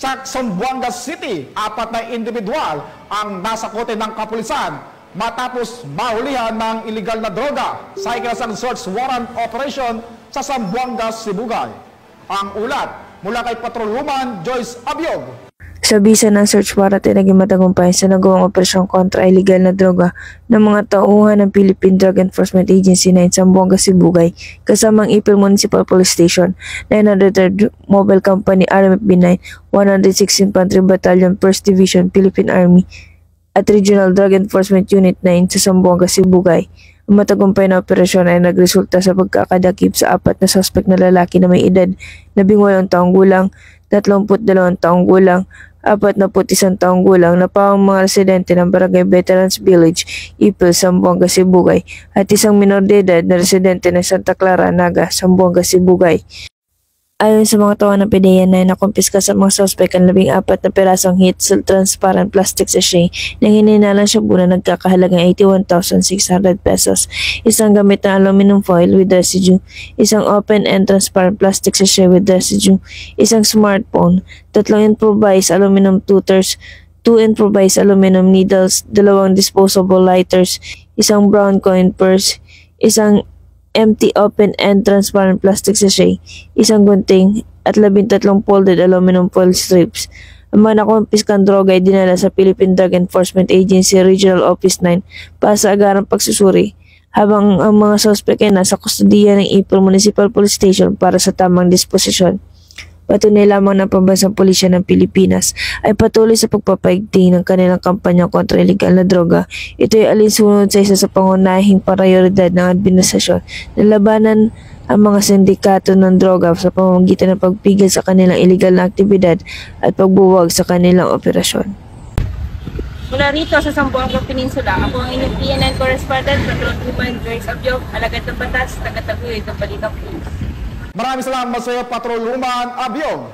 Sa Zamboanga City, 4 na individual ang nasakote ng kapulisan matapos mahulihan ng illegal na droga sa ikinasang search warrant operation sa Zamboanga, Sibugay. Ang ulat mula kay Patrolwoman Joyce Abiog. Sa bisa ng search warrant ay naging matagumpay sa nagawang operasyon kontra illegal na droga ng mga tauhan ng Philippine Drug Enforcement Agency 9 Zamboanga, Sibugay kasamang Ipil Municipal Police Station, 903rd Mobile Company RMFB 9, 106 Infantry Battalion 1st Division Philippine Army at Regional Drug Enforcement Unit 9 sa Zamboanga, Sibugay. Ang matagumpay na operasyon ay nagresulta sa pagkakadakip sa 4 na suspect na lalaki na may edad 18 taong gulang, 32 taong gulang, 41 taong gulang na pawang mga residente ng Barangay Veterans Village, Ipil, Zamboanga, Sibugay at isang minor de edad na residente ng Santa Clara, Naga, Zamboanga, Sibugay. Ayon sa mga tauhan ng PDEA na nakumpiska sa mga suspect ang 14 na perasong heat-sealed transparent plastic sachet na hininalang shabu na nagkakahalagang 81,600 pesos, isang gamit na aluminum foil with residue, isang open-end transparent plastic sachet with residue, isang smartphone, 3 improvised aluminum tutors, 2 improvised aluminum needles, 2 disposable lighters, isang brown coin purse, isang empty open-end transparent plastic sachet, isang gunting at 13 folded aluminum foil strips. Ang mga nakumpiskang droga ay dinala sa Philippine Drug Enforcement Agency Regional Office 9 para sa agarang pagsusuri, habang ang mga suspect ay nasa kustudiya ng Ipil Municipal Police Station para sa tamang disposisyon. Patunay lamang ng Pambansang Pulisya ng Pilipinas ay patuloy sa pagpapaigting ng kanilang kampanya kontra iligal na droga. Ito ay alinsunod sa isa sa pangunahing prioridad ng administrasyon na labanan ang mga sindikato ng droga sa pamamagitan ng pagpigil sa kanilang iligal na aktibidad at pagbuwag sa kanilang operasyon. Mula rito sa Zamboanga Peninsula, ako ang inyong PNN correspondent, Patrolwoman Joyce Abiog, alagad ng batas, taga-taguyod ng Balitang Police. Maraming salamat sa iyo, Patrolwoman Abiog.